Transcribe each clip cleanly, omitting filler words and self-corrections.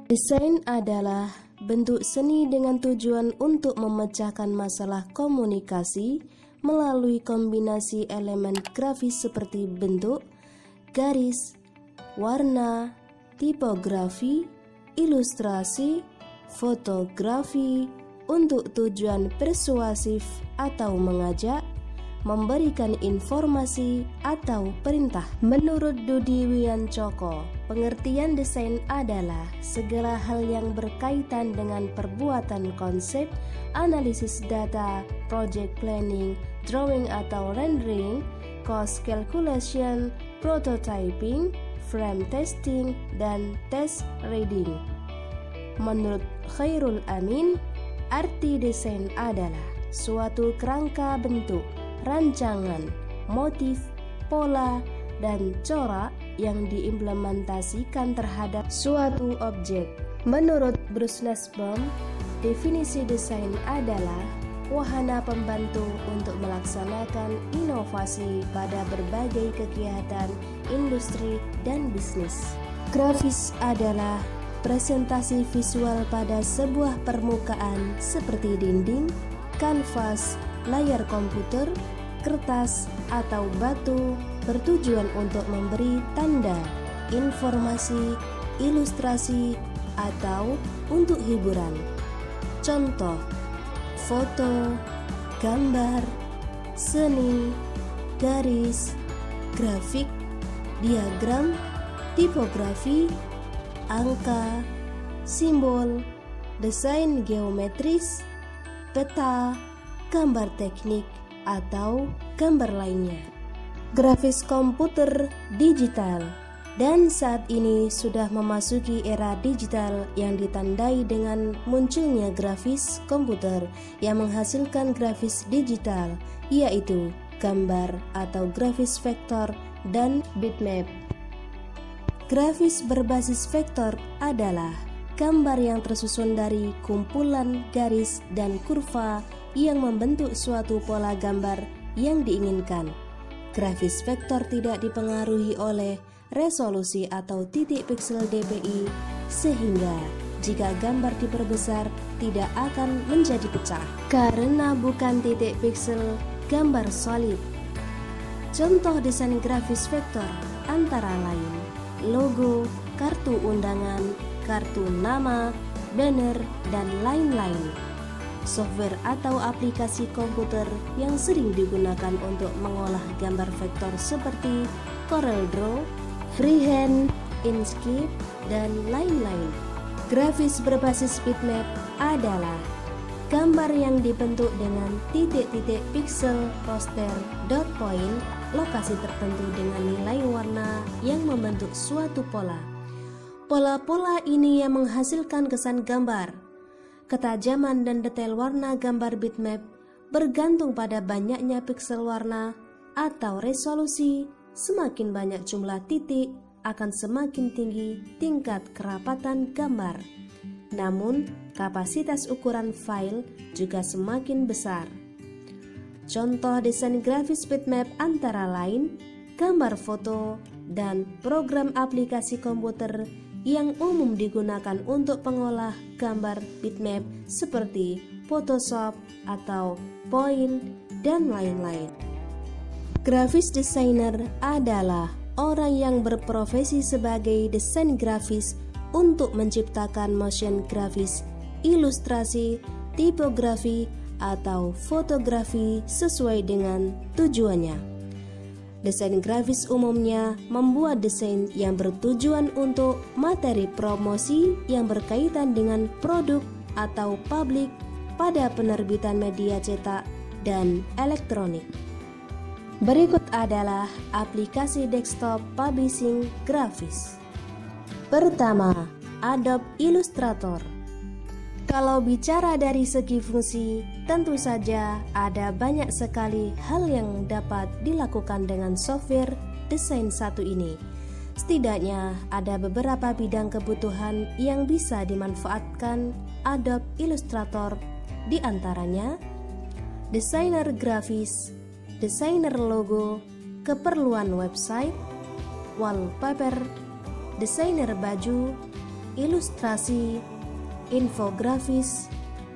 Desain adalah bentuk seni dengan tujuan untuk memecahkan masalah komunikasi melalui kombinasi elemen grafis seperti bentuk, garis, warna, tipografi, ilustrasi, fotografi untuk tujuan persuasif atau mengajak, memberikan informasi atau perintah. Menurut Dudi Wiancoko, pengertian desain adalah segala hal yang berkaitan dengan perbuatan konsep, analisis data, project planning, drawing atau rendering, cost calculation, prototyping, frame testing, dan test reading. Menurut Khairul Amin, arti desain adalah suatu kerangka bentuk, rancangan, motif, pola, dan corak yang diimplementasikan terhadap suatu objek. Menurut Bruce Nussbaum, definisi desain adalah wahana pembantu untuk melaksanakan inovasi pada berbagai kegiatan industri dan bisnis. Grafis adalah presentasi visual pada sebuah permukaan seperti dinding, kanvas, layar komputer, kertas, atau batu bertujuan untuk memberi tanda, informasi, ilustrasi, atau untuk hiburan. Contoh: foto, gambar, seni, garis, grafik, diagram, tipografi, angka, simbol, desain geometris, peta, gambar teknik, atau gambar lainnya. Grafis komputer digital. Dan saat ini sudah memasuki era digital yang ditandai dengan munculnya grafis komputer yang menghasilkan grafis digital, yaitu gambar atau grafis vektor dan bitmap. Grafis berbasis vektor adalah gambar yang tersusun dari kumpulan garis dan kurva yang membentuk suatu pola gambar yang diinginkan. Grafis vektor tidak dipengaruhi oleh resolusi atau titik piksel DPI, sehingga jika gambar diperbesar tidak akan menjadi pecah karena bukan titik piksel gambar solid. Contoh desain grafis vektor antara lain logo, kartu undangan, kartu nama, banner, dan lain-lain. Software atau aplikasi komputer yang sering digunakan untuk mengolah gambar vektor seperti CorelDRAW, Freehand, Inkscape, dan lain-lain. Grafis berbasis bitmap adalah gambar yang dibentuk dengan titik-titik piksel, raster, dot point, lokasi tertentu dengan nilai warna yang membentuk suatu pola. Pola-pola ini yang menghasilkan kesan gambar. Ketajaman dan detail warna gambar bitmap bergantung pada banyaknya piksel warna atau resolusi. Semakin banyak jumlah titik, akan semakin tinggi tingkat kerapatan gambar. Namun, kapasitas ukuran file juga semakin besar. Contoh desain grafis bitmap antara lain gambar foto dan program aplikasi komputer yang umum digunakan untuk pengolah gambar bitmap seperti Photoshop atau Point dan lain-lain. Grafis designer adalah orang yang berprofesi sebagai desain grafis untuk menciptakan motion grafis, ilustrasi, tipografi, atau fotografi sesuai dengan tujuannya. Desain grafis umumnya membuat desain yang bertujuan untuk materi promosi yang berkaitan dengan produk atau publik pada penerbitan media cetak dan elektronik. Berikut adalah aplikasi desktop publishing grafis. Pertama, Adobe Illustrator. Kalau bicara dari segi fungsi, tentu saja ada banyak sekali hal yang dapat dilakukan dengan software desain satu ini. Setidaknya ada beberapa bidang kebutuhan yang bisa dimanfaatkan Adobe Illustrator, di antaranya desainer grafis, desainer logo, keperluan website, wallpaper, desainer baju, ilustrasi, infografis,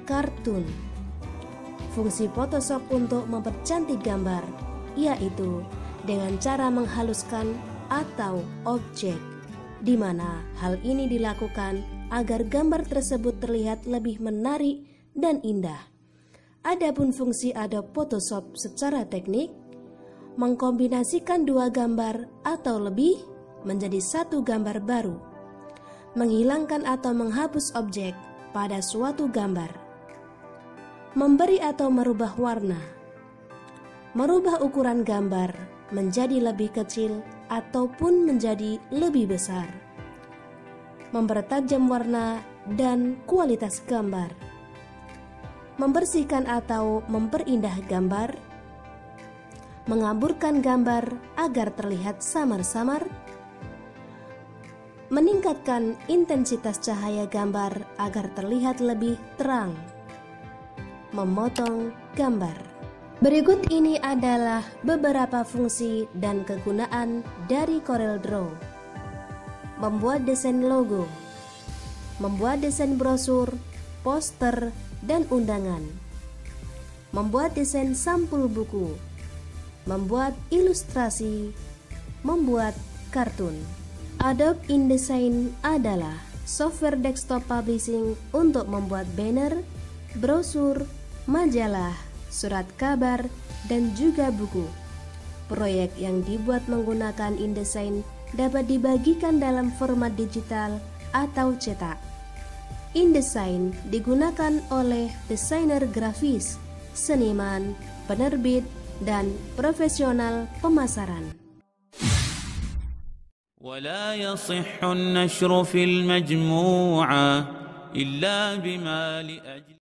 kartun. Fungsi Photoshop untuk mempercantik gambar yaitu dengan cara menghaluskan atau objek, di mana hal ini dilakukan agar gambar tersebut terlihat lebih menarik dan indah. Adapun fungsi Adobe Photoshop secara teknik, mengkombinasikan dua gambar atau lebih menjadi satu gambar baru, menghilangkan atau menghapus objek pada suatu gambar, memberi atau merubah warna, merubah ukuran gambar menjadi lebih kecil ataupun menjadi lebih besar, mempertajam warna dan kualitas gambar, membersihkan atau memperindah gambar, mengaburkan gambar agar terlihat samar-samar, meningkatkan intensitas cahaya gambar agar terlihat lebih terang, memotong gambar. Berikut ini adalah beberapa fungsi dan kegunaan dari CorelDRAW. Membuat desain logo, membuat desain brosur, poster, dan undangan, membuat desain sampul buku, membuat ilustrasi, membuat kartun. Adobe InDesign adalah software desktop publishing untuk membuat banner, brosur, majalah, surat kabar, dan juga buku. Proyek yang dibuat menggunakan InDesign dapat dibagikan dalam format digital atau cetak. InDesign digunakan oleh desainer grafis, seniman, penerbit, dan profesional pemasaran. ولا يصح النشر في المجموعة إلا بما لأجل